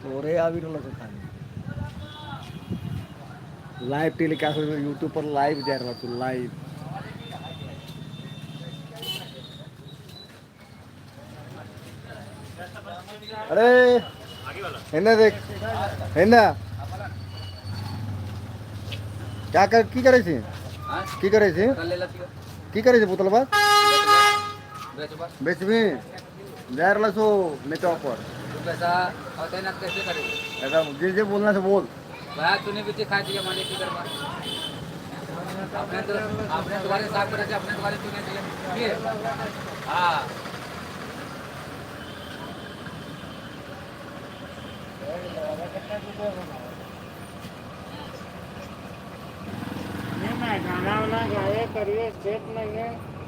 और ये अभी लोग खाने लाइव टेलीकास्ट यूट्यूब पर लाइव जा रहा तू लाइव अरे हिंदा देख हिंदा क्या कर की करे छे की करे छे की करे छे बोतल बात बेचबी जा रहा सो नेटवर्क पर पैसा और तैनात कैसे करेंगे ऐसा जे बोलना से बोल भाई तूने भी खा दिया मालिक की करवा आपने तुम्हारे साफ करे अपने तुम्हारे तूने दिए हाँ नहीं मैं गाना वाना गाए करिए सेट नहीं है